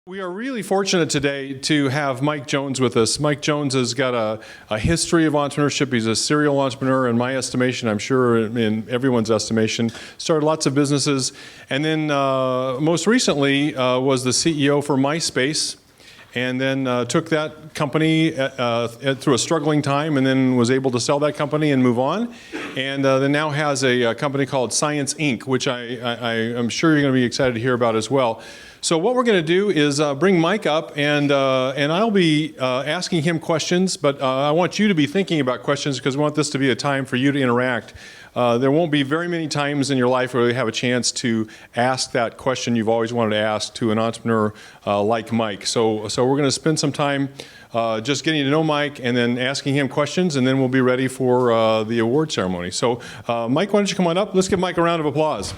We are really fortunate today to have Mike Jones with us. Mike Jones has got a history of entrepreneurship. He's a serial entrepreneur in my estimation, I'm sure in everyone's estimation. Started lots of businesses, and then most recently was the CEO for MySpace, and then took that company through a struggling time, and then was able to sell that company and move on. And then now has a company called Science Inc., which I'm sure you're going to be excited to hear about as well. So what we're going to do is bring Mike up, and I'll be asking him questions, but I want you to be thinking about questions because we want this to be a time for you to interact. There won't be very many times in your life where you have a chance to ask that question you've always wanted to ask to an entrepreneur like Mike. So we're going to spend some time just getting to know Mike and then asking him questions, and then we'll be ready for the award ceremony. So Mike, why don't you come on up? Let's give Mike a round of applause.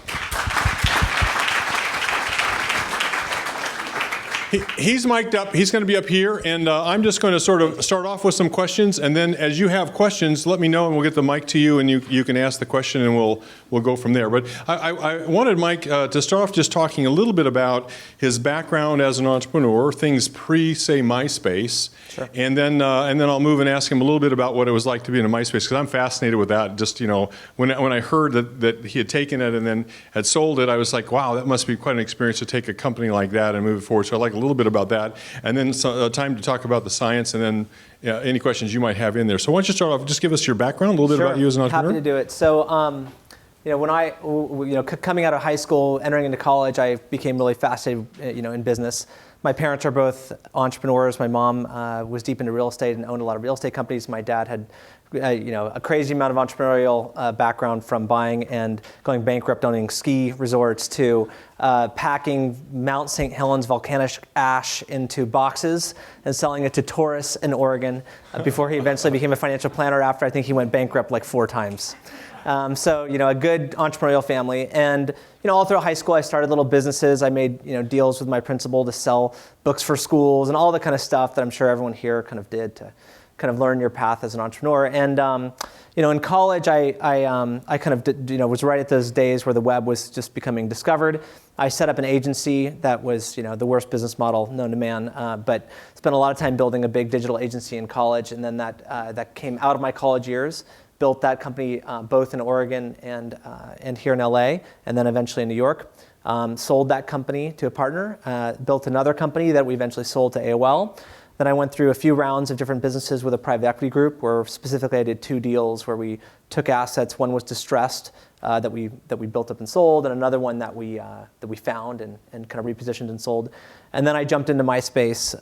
He's mic'd up. He's going to be up here, and I'm just going to sort of start off with some questions, and then as you have questions, let me know, and we'll get the mic to you, and you can ask the question, and we'll go from there. But I wanted Mike to start off just talking a little bit about his background as an entrepreneur, things pre-say MySpace, sure. and then I'll move and ask him a little bit about what it was like to be in a MySpace, because I'm fascinated with that. Just when I heard that he had taken it and then had sold it, I was like, wow, that must be quite an experience to take a company like that and move it forward. So I'd like a little bit about that, and then time to talk about the science, and then any questions you might have in there. So why don't you start off, just give us your background, a little bit about you as an entrepreneur. Happy to do it. So, when coming out of high school, entering into college, I became really fascinated, in business. My parents are both entrepreneurs. My mom was deep into real estate and owned a lot of real estate companies. My dad had a crazy amount of entrepreneurial background, from buying and going bankrupt owning ski resorts to packing Mount St. Helens volcanic ash into boxes and selling it to tourists in Oregon before he eventually became a financial planner after I think he went bankrupt like 4 times. So a good entrepreneurial family. And all through high school I started little businesses. I made deals with my principal to sell books for schools and all the kind of stuff that I'm sure everyone here kind of did to kind of learn your path as an entrepreneur. And in college, I kind of was right at those days where the web was just becoming discovered. I set up an agency that was the worst business model known to man, but spent a lot of time building a big digital agency in college, and then that came out of my college years. Built that company both in Oregon and here in LA, and then eventually in New York. Sold that company to a partner. Built another company that we eventually sold to AOL. Then I went through a few rounds of different businesses with a private equity group, where specifically I did 2 deals where we took assets. One was distressed that we built up and sold, and another one that we found and kind of repositioned and sold. And then I jumped into MySpace.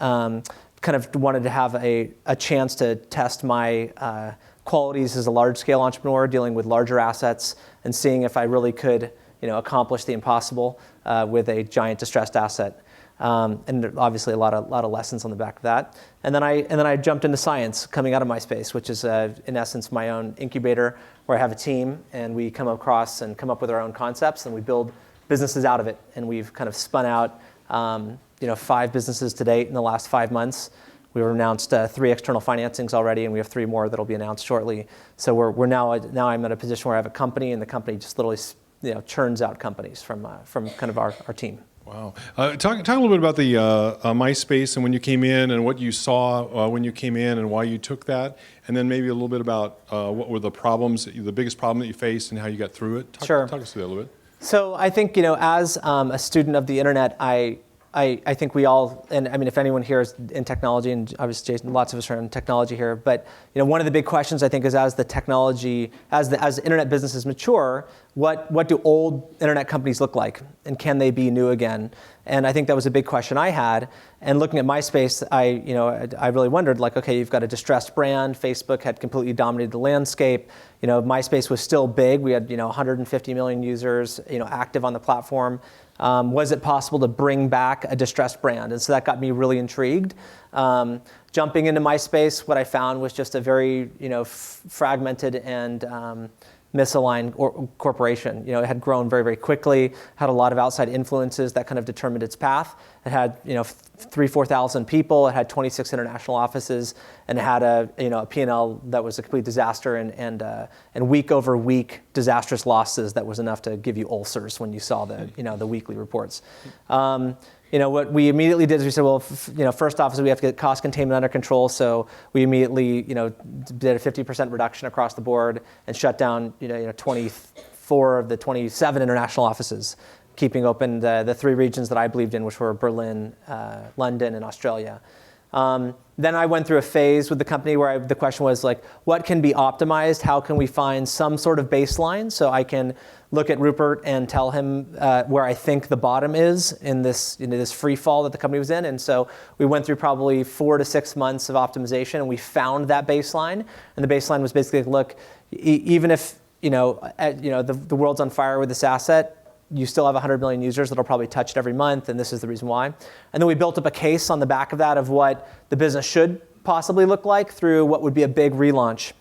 Kind of wanted to have a chance to test my qualities as a large-scale entrepreneur, dealing with larger assets and seeing if I really could, accomplish the impossible with a giant distressed asset. And obviously a lot of lessons on the back of that. And then I jumped into science coming out of MySpace, which is in essence my own incubator, where I have a team and we come across and come up with our own concepts and we build businesses out of it. And we've kind of spun out 5 businesses to date in the last 5 months. We've announced 3 external financings already, and we have 3 more that'll be announced shortly. So we're now I'm in a position where I have a company, and the company just literally churns out companies from kind of our team. Wow. Talk a little bit about the MySpace and when you came in, and what you saw when you came in, and why you took that, and then maybe a little bit about what were the problems, the biggest problem that you faced, and how you got through it. Sure. Talk us through that a little bit. So I think as a student of the internet, I think we all, and I mean, if anyone here is in technology, and obviously Jason, lots of us are in technology here, but one of the big questions I think is, as the technology, as internet businesses mature, what do old internet companies look like, and can they be new again? And I think that was a big question I had. And looking at MySpace, I really wondered, like, okay, you've got a distressed brand. Facebook had completely dominated the landscape. MySpace was still big. We had 150 million users, active on the platform. Was it possible to bring back a distressed brand? And so that got me really intrigued. Jumping into MySpace, what I found was just a very fragmented and misaligned corporation. It had grown very, very quickly, had a lot of outside influences that kind of determined its path. It had 4,000 people. It had 26 international offices, and it had a P&L that was a complete disaster, and week over week disastrous losses that was enough to give you ulcers when you saw the weekly reports. What we immediately did is we said, well, first off is we have to get cost containment under control. So we immediately, did a 50% reduction across the board and shut down, 24 of the 27 international offices, keeping open the 3 regions that I believed in, which were Berlin, London, and Australia. Then I went through a phase with the company where the question was like, what can be optimized? How can we find some sort of baseline so I can look at Rupert and tell him where I think the bottom is in this free fall that the company was in? And so we went through probably 4 to 6 months of optimization, and we found that baseline. And the baseline was basically, look, even if the world's on fire with this asset, you still have 100 million users that'll probably touch it every month, and this is the reason why. And then we built up a case on the back of that of what the business should possibly look like through what would be a big relaunch.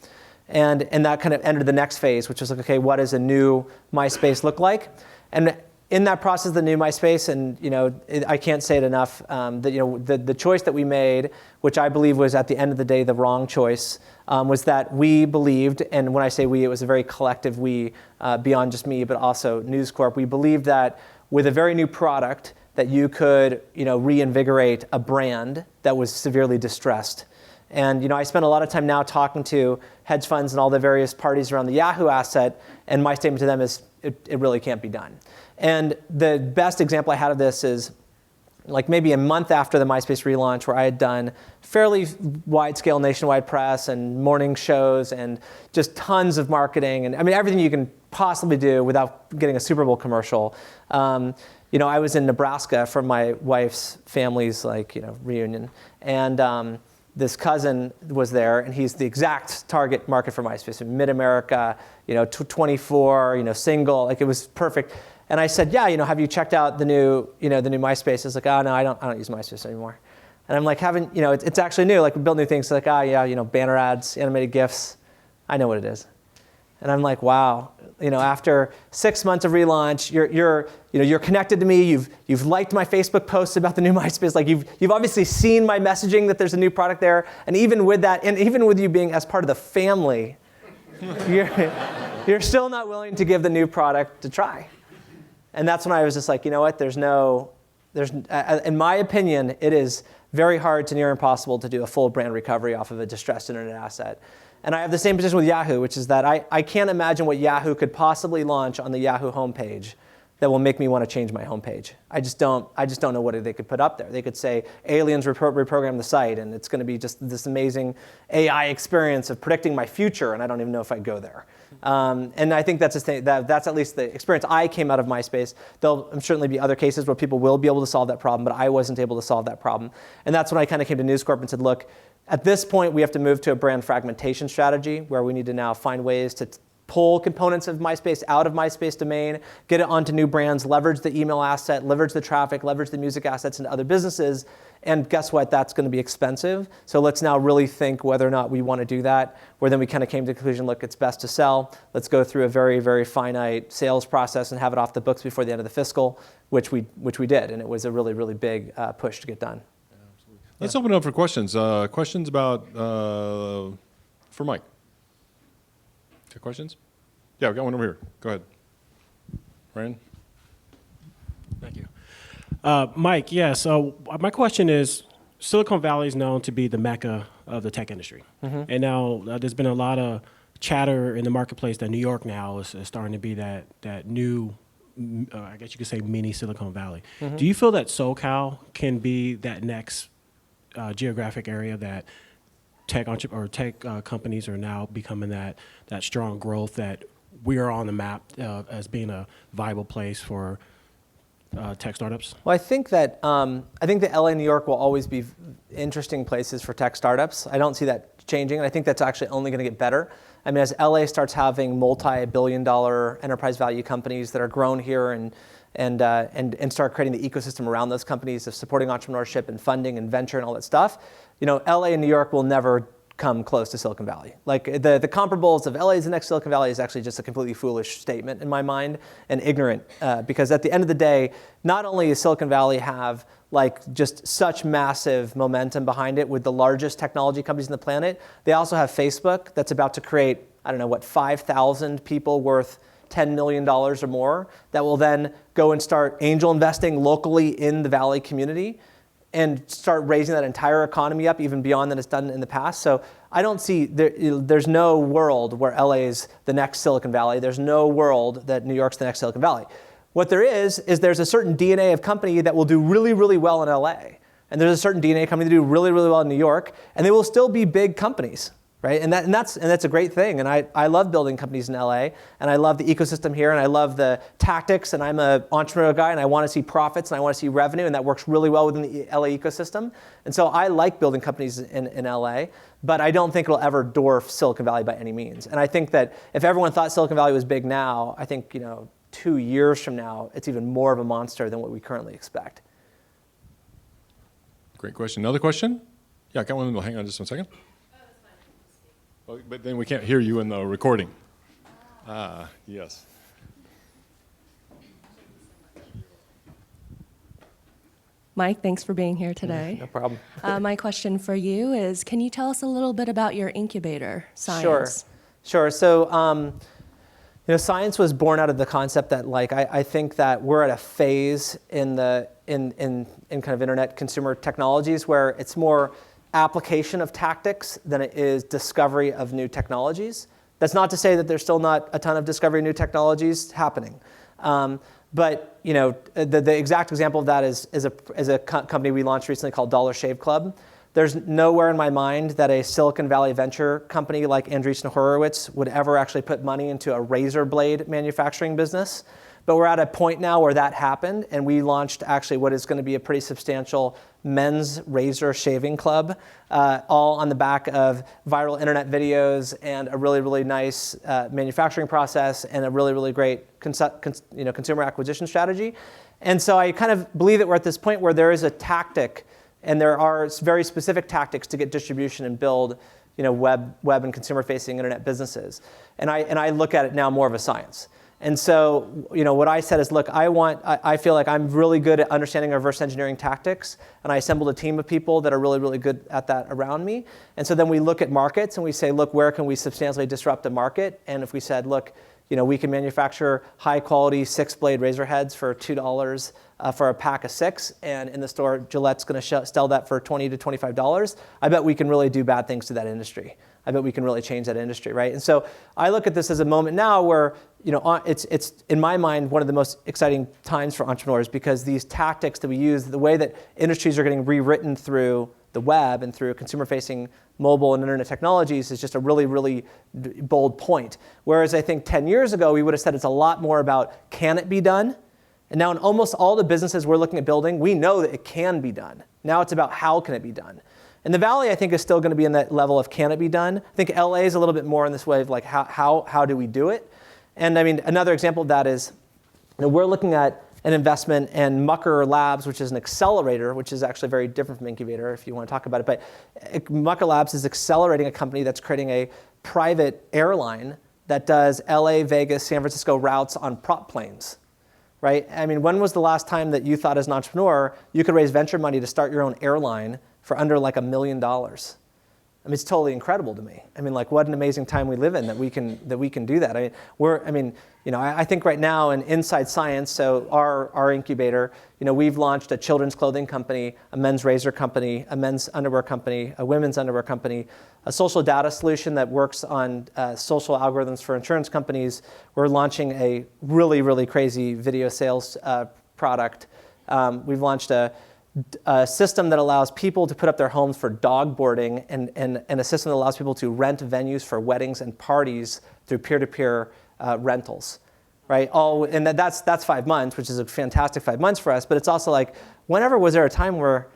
And that kind of entered the next phase, which was like, okay, what does a new MySpace look like? And in that process, the new MySpace, and I can't say it enough, that the choice that we made, which I believe was at the end of the day the wrong choice, was that we believed, and when I say we, it was a very collective we, beyond just me, but also News Corp. We believed that with a very new product, that you could reinvigorate a brand that was severely distressed. And I spent a lot of time now talking to hedge funds and all the various parties around the Yahoo asset, and my statement to them is it really can't be done. And the best example I had of this is like maybe a month after the MySpace relaunch, where I had done fairly wide-scale nationwide press and morning shows and just tons of marketing, and I mean everything you can possibly do without getting a Super Bowl commercial. I was in Nebraska for my wife's family's reunion, and this cousin was there, and he's the exact target market for MySpace in mid-America, 24, single, it was perfect. And I said, yeah, have you checked out the new MySpace? It's like, oh no, I don't use MySpace anymore. And I'm like, it's actually new. Like we build new things. Like, banner ads, animated GIFs. I know what it is. And I'm like, wow. After 6 months of relaunch, you're connected to me. You've liked my Facebook posts about the new MySpace. Like you've obviously seen my messaging that there's a new product there. And even with that, and even with you being as part of the family, you're still not willing to give the new product a try. And that's when I was just like, you know what? In my opinion, it is very hard to near impossible to do a full brand recovery off of a distressed internet asset. And I have the same position with Yahoo, which is that I can't imagine what Yahoo could possibly launch on the Yahoo homepage that will make me want to change my homepage. I just don't know what they could put up there. They could say aliens reprogram the site, and it's going to be just this amazing AI experience of predicting my future, and I don't even know if I'd go there. And I think that's a thing, that's at least the experience I came out of MySpace. There'll certainly be other cases where people will be able to solve that problem, but I wasn't able to solve that problem. And that's when I kind of came to News Corp and said, look, at this point, we have to move to a brand fragmentation strategy where we need to now find ways to pull components of MySpace out of MySpace domain, get it onto new brands, leverage the email asset, leverage the traffic, leverage the music assets into other businesses. And guess what? That's going to be expensive. So let's now really think whether or not we want to do that, where then we kind of came to the conclusion, look, it's best to sell. Let's go through a very, very finite sales process and have it off the books before the end of the fiscal, which we did. And it was a really, really big push to get done. Let's open it up for questions. Questions about, for Mike. Okay, questions? Yeah, we got one over here. Go ahead. Ryan? Thank you. Mike, yeah, so my question is, Silicon Valley is known to be the mecca of the tech industry. Mm-hmm. And now there's been a lot of chatter in the marketplace that New York now is starting to be that new, I guess you could say, mini Silicon Valley. Mm-hmm. Do you feel that SoCal can be that next geographic area that tech companies are now becoming that strong growth, that we are on the map as being a viable place for tech startups? Well, I think that LA and New York will always be interesting places for tech startups. I don't see that changing, and I think that's actually only going to get better. I mean, as LA starts having multi-billion-dollar enterprise value companies that are grown here and start creating the ecosystem around those companies of supporting entrepreneurship and funding and venture and all that stuff, LA and New York will never come close to Silicon Valley. Like the comparables of LA is the next Silicon Valley is actually just a completely foolish statement in my mind and ignorant because at the end of the day, not only does Silicon Valley have like just such massive momentum behind it with the largest technology companies on the planet. They also have Facebook that's about to create, I don't know, what, 5,000 people worth $10 million or more that will then go and start angel investing locally in the Valley community and start raising that entire economy up even beyond than it's done in the past. So I don't see, there's no world where LA is the next Silicon Valley. There's no world that New York's the next Silicon Valley. What there is there's a certain DNA of company that will do really, really well in LA. And there's a certain DNA of company that do really, really well in New York, and they will still be big companies. Right? And that's a great thing. And I love building companies in LA, and I love the ecosystem here, and I love the tactics, and I'm an entrepreneurial guy, and I want to see profits, and I want to see revenue, and that works really well within the LA ecosystem. And so I like building companies in LA, but I don't think it'll ever dwarf Silicon Valley by any means. And I think that if everyone thought Silicon Valley was big now, I think 2 years from now, it's even more of a monster than what we currently expect. Great question. Another question? Yeah, I got one. Hang on just one second. But then we can't hear you in the recording. Yes. Mike, thanks for being here today. No problem. My question for you is, can you tell us a little bit about your incubator, Science? Sure. So, science was born out of the concept that, I think that we're at a phase in kind of internet consumer technologies where it's more application of tactics than it is discovery of new technologies. That's not to say that there's still not a ton of discovery of new technologies happening. But the exact example of that is a company we launched recently called Dollar Shave Club. There's nowhere in my mind that a Silicon Valley venture company like Andreessen Horowitz would ever actually put money into a razor blade manufacturing business. But we're at a point now where that happened, and we launched actually what is going to be a pretty substantial men's razor shaving club, all on the back of viral internet videos and a really, really nice manufacturing process and a really, really great consumer acquisition strategy. And so I kind of believe that we're at this point where there is a tactic, and there are very specific tactics to get distribution and build web and consumer-facing internet businesses. And I look at it now more of a science. And so, what I said is, look, I feel like I'm really good at understanding reverse engineering tactics, and I assembled a team of people that are really, really good at that around me. And so then we look at markets and we say, look, where can we substantially disrupt a market? And if we said, look, we can manufacture high-quality 6-blade razor heads for $2 for a pack of 6, and in the store, Gillette's going to sell that for $20 to $25. I bet we can really do bad things to that industry. I bet we can really change that industry, right? And so I look at this as a moment now where it's in my mind one of the most exciting times for entrepreneurs, because these tactics that we use, the way that industries are getting rewritten through the web and through consumer-facing mobile and internet technologies is just a really, really bold point. Whereas I think 10 years ago, we would have said it's a lot more about, can it be done? And now in almost all the businesses we're looking at building, we know that it can be done. Now it's about how can it be done. And the Valley, I think, is still going to be in that level of can it be done. I think LA is a little bit more in this way of how do we do it? And I mean, another example of that is we're looking at an investment in Mucker Labs, which is an accelerator, which is actually very different from incubator if you want to talk about it. But Mucker Labs is accelerating a company that's creating a private airline that does LA, Vegas, San Francisco routes on prop planes. Right? I mean, when was the last time that you thought as an entrepreneur you could raise venture money to start your own airline for under $1 million? I mean, it's totally incredible to me. I mean, what an amazing time we live in that we can do that. I think right now in Inside Science, so our incubator, we've launched a children's clothing company, a men's razor company, a men's underwear company, a women's underwear company, a social data solution that works on social algorithms for insurance companies. We're launching a really, really crazy video sales product. We've launched a system that allows people to put up their homes for dog boarding, and a system that allows people to rent venues for weddings and parties through peer-to-peer rentals, right? And that's 5 months, which is a fantastic 5 months for us. But it's also whenever was there a time where,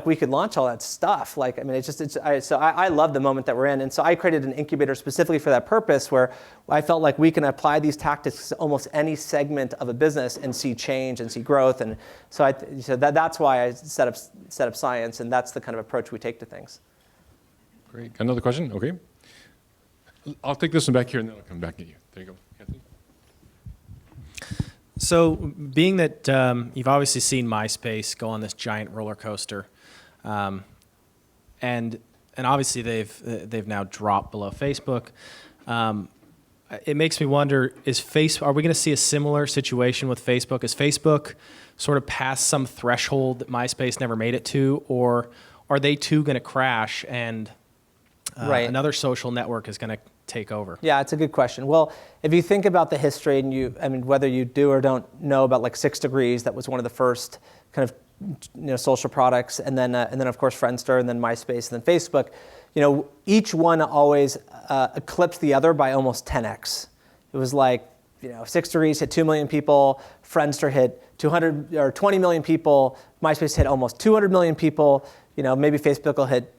we could launch all that stuff? So I love the moment that we're in. And so I created an incubator specifically for that purpose, where I felt like we can apply these tactics to almost any segment of a business and see change and see growth. And so that's why I set up Science, and that's the kind of approach we take to things. Great. Another question? Okay. I'll take this one back here, and then I'll come back at you. There you go, Anthony. So, being that you've obviously seen MySpace go on this giant roller coaster, and obviously they've now dropped below Facebook. It makes me wonder: are we going to see a similar situation with Facebook? Is Facebook sort of past some threshold that MySpace never made it to, or are they too going to crash and another social network is going to take over? Yeah, it's a good question. Well, if you think about the history, and whether you do or don't know about like 6 Degrees, that was one of the first kind of social products, and then of course Friendster, and then MySpace, and then Facebook. Each one always eclipsed the other by almost 10x. It was like 6 Degrees hit 2 million people, Friendster hit 200 or 20 million people, MySpace hit almost 200 million people. Maybe Facebook will hit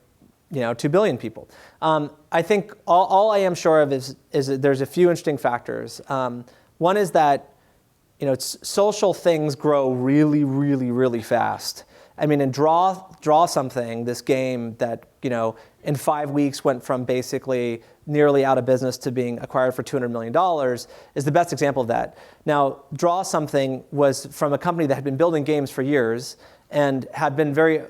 2 billion people. I think all I am sure of is that there's a few interesting factors. One is that social things grow really, really, really fast. And draw something, this game that in 5 weeks went from basically nearly out of business to being acquired for $200 million is the best example of that. Now, Draw Something was from a company that had been building games for years and had been very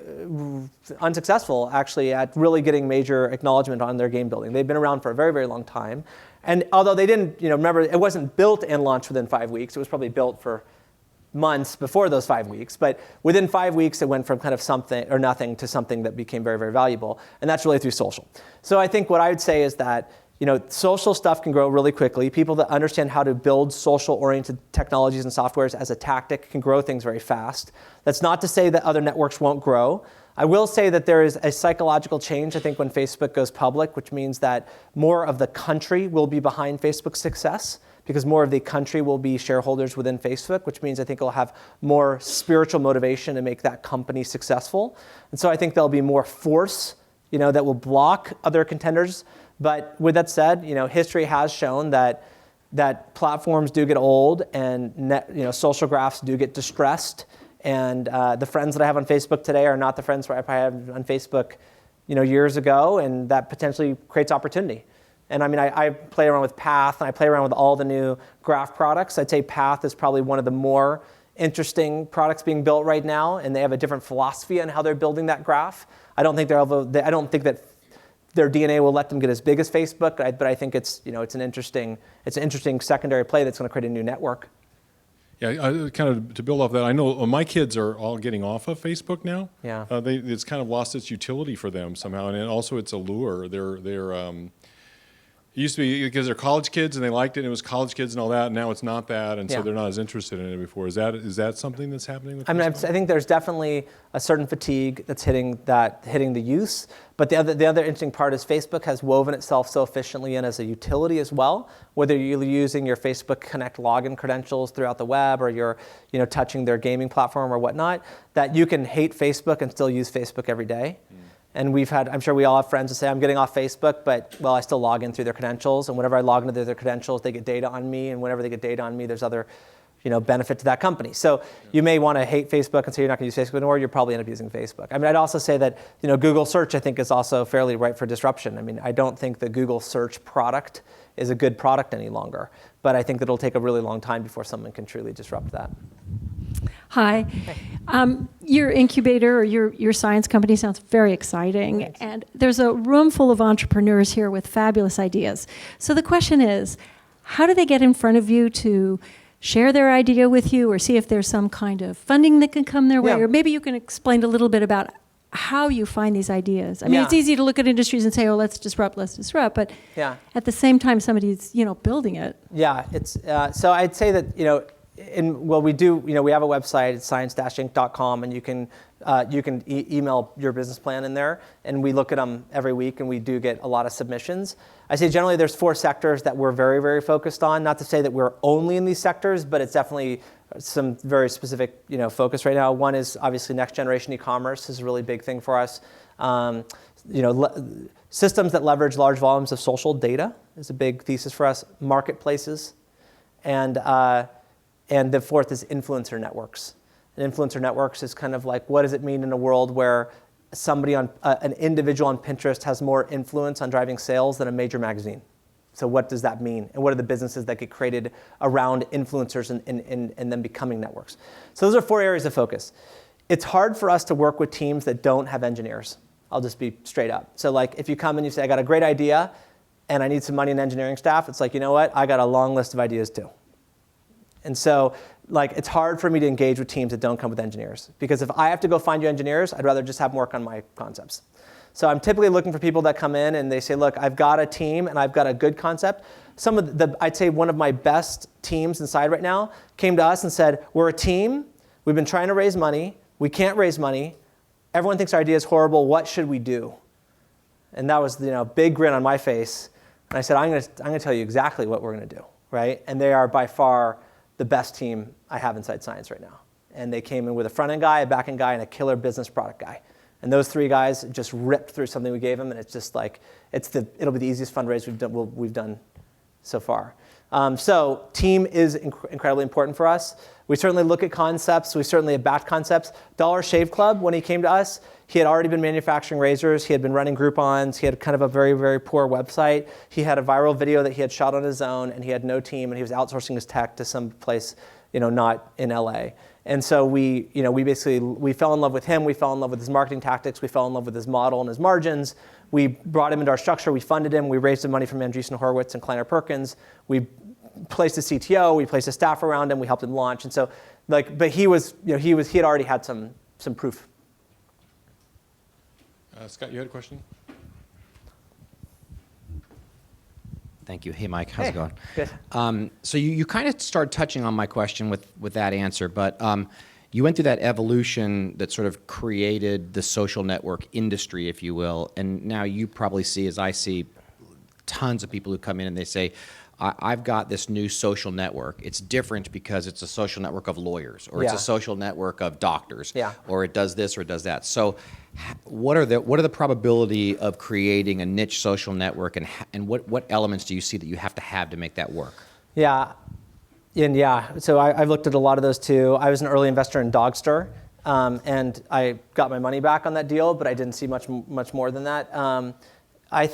unsuccessful, actually, at really getting major acknowledgement on their game building. They've been around for a very, very long time. And although they didn't, remember, it wasn't built and launched within 5 weeks. It was probably built for months before those 5 weeks. But within 5 weeks, it went from kind of something or nothing to something that became very, very valuable. And that's really through social. So I think what I would say is that social stuff can grow really quickly. People that understand how to build social-oriented technologies and softwares as a tactic can grow things very fast. That's not to say that other networks won't grow. I will say that there is a psychological change, I think, when Facebook goes public, which means that more of the country will be behind Facebook's success, because more of the country will be shareholders within Facebook, which means I think it'll have more spiritual motivation to make that company successful. And so I think there'll be more force, that will block other contenders. But with that said, history has shown that platforms do get old, and social graphs do get distressed. And the friends that I have on Facebook today are not the friends that I had on Facebook, years ago, and that potentially creates opportunity. And I play around with Path, and I play around with all the new graph products. I'd say Path is probably one of the more interesting products being built right now, and they have a different philosophy on how they're building that graph. I don't think that their DNA will let them get as big as Facebook, but I think it's an interesting secondary play that's going to create a new network. Yeah, kind of to build off that, I know my kids are all getting off of Facebook now. Yeah, it's kind of lost its utility for them somehow, and also its allure. It used to be because they're college kids and they liked it, and it was college kids and all that, and now it's not that, and so they're not as interested in it before. Is that something that's happening with Facebook? I think there's definitely a certain fatigue that's hitting the use. But the other interesting part is Facebook has woven itself so efficiently in as a utility as well. Whether you're using your Facebook Connect login credentials throughout the web, or you're touching their gaming platform or whatnot, that you can hate Facebook and still use Facebook every day. And I'm sure we all have friends who say, I'm getting off Facebook, but I still log in through their credentials. And whenever I log into their credentials, they get data on me. And whenever they get data on me, there's other benefit to that company. So you may want to hate Facebook and say you're not going to use Facebook anymore. You'll probably end up using Facebook. I'd also say that Google search, I think, is also fairly ripe for disruption. I don't think the Google search product is a good product any longer. But I think that it'll take a really long time before someone can truly disrupt that. Hi. Your incubator or your science company sounds very exciting. Thanks. And there's a room full of entrepreneurs here with fabulous ideas. So the question is, how do they get in front of you to share their idea with you, or see if there's some kind of funding that can come their way? Or maybe you can explain a little bit about how you find these ideas. It's easy to look at industries and say, oh, let's disrupt. But at the same time, somebody's building it. Yeah, it's so I'd say that we have a website, it's science-inc.com, and you can email your business plan in there, and we look at them every week, and we do get a lot of submissions. I say generally there's 4 sectors that we're very, very focused on. Not to say that we're only in these sectors, but it's definitely some very specific focus right now. One is obviously next generation e-commerce is a really big thing for us. Systems that leverage large volumes of social data is a big thesis for us. Marketplaces, and the 4th is influencer networks. And influencer networks is kind of like, what does it mean in a world where somebody an individual on Pinterest has more influence on driving sales than a major magazine? So what does that mean? And what are the businesses that get created around influencers and them becoming networks? So those are 4 areas of focus. It's hard for us to work with teams that don't have engineers. I'll just be straight up. So like if you come and you say, I got a great idea and I need some money in engineering staff, it's like, you know what? I got a long list of ideas too. And so like it's hard for me to engage with teams that don't come with engineers. Because if I have to go find you engineers, I'd rather just have them work on my concepts. So I'm typically looking for people that come in and they say, look, I've got a team and I've got a good concept. Some of I'd say one of my best teams inside right now came to us and said, we're a team. We've been trying to raise money. We can't raise money. Everyone thinks our idea is horrible. What should we do? And that was, big grin on my face. And I said, I'm going to tell you exactly what we're going to do, right? And they are by far the best team I have inside science right now. And they came in with a front-end guy, a back-end guy, and a killer business product guy. And those 3 guys just ripped through something we gave them, and it's just like, it'll be the easiest fundraise we've done so far. So team is incredibly important for us. We certainly look at concepts. We certainly have backed concepts. Dollar Shave Club, when he came to us, he had already been manufacturing razors. He had been running Groupons. He had kind of a very, very poor website. He had a viral video that he had shot on his own, and he had no team, and he was outsourcing his tech to some place, not in LA. And so we fell in love with him. We fell in love with his marketing tactics. We fell in love with his model and his margins. We brought him into our structure. We funded him. We raised the money from Andreessen Horowitz and Kleiner Perkins. We placed a CTO. We placed a staff around him. We helped him launch. And so, but he had already had some proof. Scott, you had a question? Thank you. Hey, Mike. How's it going? Good. So you kind of started touching on my question with that answer, but you went through that evolution that sort of created the social network industry, if you will, and now you probably see, as I see, tons of people who come in and they say, I've got this new social network. It's different because it's a social network of lawyers, or it's a social network of doctors, or it does this or it does that. So what are the probability of creating a niche social network, and what elements do you see that you have to make that work? So I've looked at a lot of those too. I was an early investor in Dogster, and I got my money back on that deal, but I didn't see much more than that. I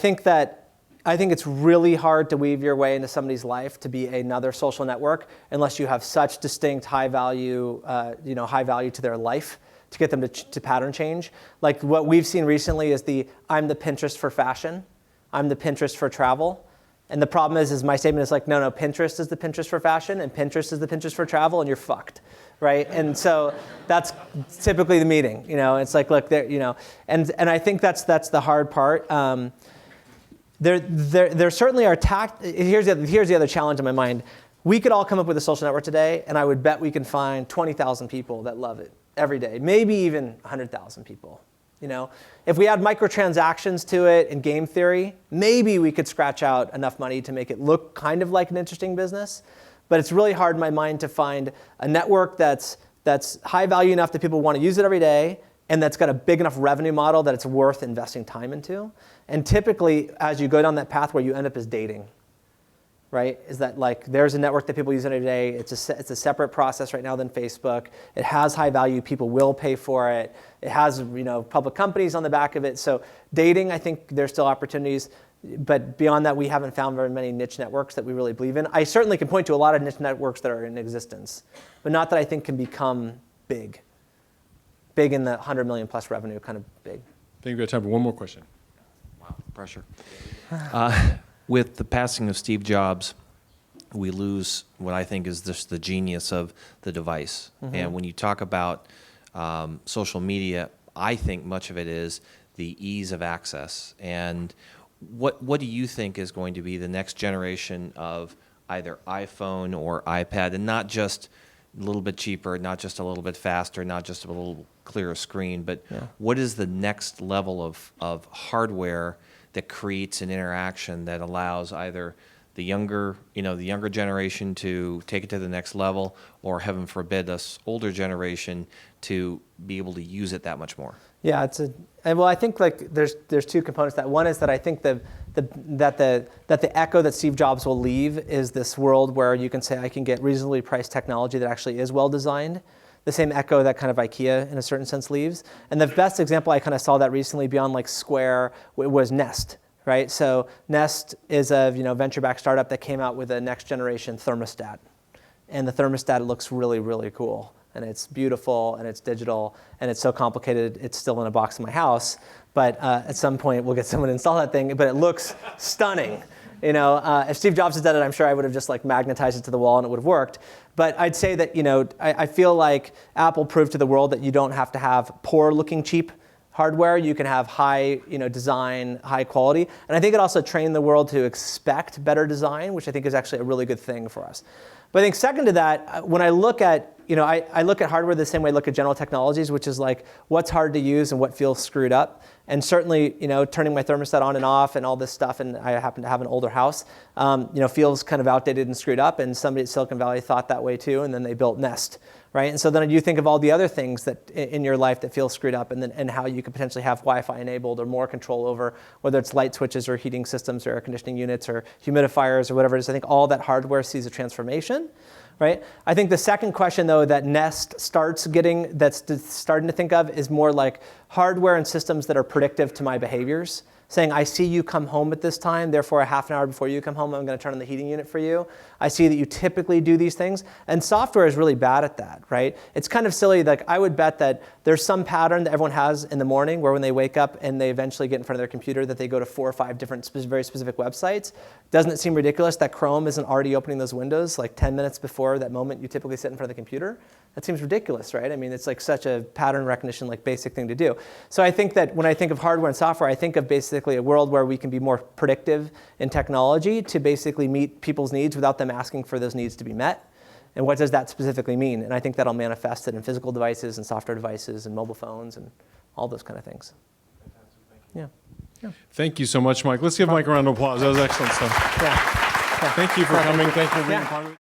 think it's really hard to weave your way into somebody's life to be another social network unless you have such distinct high value to their life to get them to pattern change. Like what we've seen recently is I'm the Pinterest for fashion, I'm the Pinterest for travel. And the problem is my statement is like, no, Pinterest is the Pinterest for fashion and Pinterest is the Pinterest for travel, and you're fucked, right? And so that's typically the meeting, It's like, look, and I think that's the hard part. There certainly are here's the other challenge in my mind. We could all come up with a social network today, and I would bet we can find 20,000 people that love it every day, maybe even 100,000 people. If we add microtransactions to it and game theory, maybe we could scratch out enough money to make it look kind of like an interesting business. But it's really hard in my mind to find a network that's high value enough that people want to use it every day, and that's got a big enough revenue model that it's worth investing time into. And typically, as you go down that path, where you end up is dating, right? Is that like there's a network that people use every day. It's a separate process right now than Facebook. It has high value. People will pay for it. It has public companies on the back of it. So dating, I think there's still opportunities. But beyond that, we haven't found very many niche networks that we really believe in. I certainly can point to a lot of niche networks that are in existence, but not that I think can become big. Big in the 100 million plus revenue, kind of big. I think we've got time for one more question. Wow, pressure. With the passing of Steve Jobs, we lose what I think is just the genius of the device. Mm-hmm. And when you talk about social media, I think much of it is the ease of access. And what do you think is going to be the next generation of either iPhone or iPad, and not just a little bit cheaper, not just a little bit faster, not just a little clearer screen, but what is the next level of hardware that creates an interaction that allows either the younger generation to take it to the next level, or heaven forbid us older generation to be able to use it that much more? Yeah, I think like there's two components to that. One is that I think that the echo that Steve Jobs will leave is this world where you can say I can get reasonably priced technology that actually is well designed. The same echo that kind of IKEA in a certain sense leaves. And the best example I kind of saw that recently beyond like Square was Nest, right? So Nest is a venture-backed startup that came out with a next-generation thermostat. And the thermostat looks really, really cool. And it's beautiful, and it's digital, and it's so complicated, it's still in a box in my house. But at some point, we'll get someone to install that thing, but it looks stunning. If Steve Jobs had done it, I'm sure I would have just like magnetized it to the wall and it would have worked. But I'd say that, I feel like Apple proved to the world that you don't have to have poor-looking cheap hardware. You can have high, design, high quality. And I think it also trained the world to expect better design, which I think is actually a really good thing for us. But I think second to that, when I look at, I look at hardware the same way I look at general technologies, which is like what's hard to use and what feels screwed up. And certainly, turning my thermostat on and off and all this stuff, and I happen to have an older house, feels kind of outdated and screwed up. And somebody at Silicon Valley thought that way too, and then they built Nest, right? And so then you think of all the other things that in your life that feel screwed up, and how you could potentially have Wi-Fi enabled or more control over whether it's light switches or heating systems or air conditioning units or humidifiers or whatever it is. I think all that hardware sees a transformation. Right? I think the second question, though, that Nest that's starting to think of is more like hardware and systems that are predictive to my behaviors. Saying, I see you come home at this time, therefore a half an hour before you come home, I'm going to turn on the heating unit for you. I see that you typically do these things. And software is really bad at that, right? It's kind of silly. Like, I would bet that there's some pattern that everyone has in the morning where when they wake up and they eventually get in front of their computer that they go to 4 or 5 different very specific websites. Doesn't it seem ridiculous that Chrome isn't already opening those windows like 10 minutes before that moment you typically sit in front of the computer? That seems ridiculous, right? I mean, it's like such a pattern recognition, like basic thing to do. So I think that when I think of hardware and software, I think of basically a world where we can be more predictive in technology to basically meet people's needs without them asking for those needs to be met. And what does that specifically mean? And I think that'll manifest it in physical devices and software devices and mobile phones and all those kind of things. Yeah. Thank you so much, Mike. Let's give Mike a round of applause. That was excellent stuff. Yeah. Thank you for coming. Thank you for being part of it.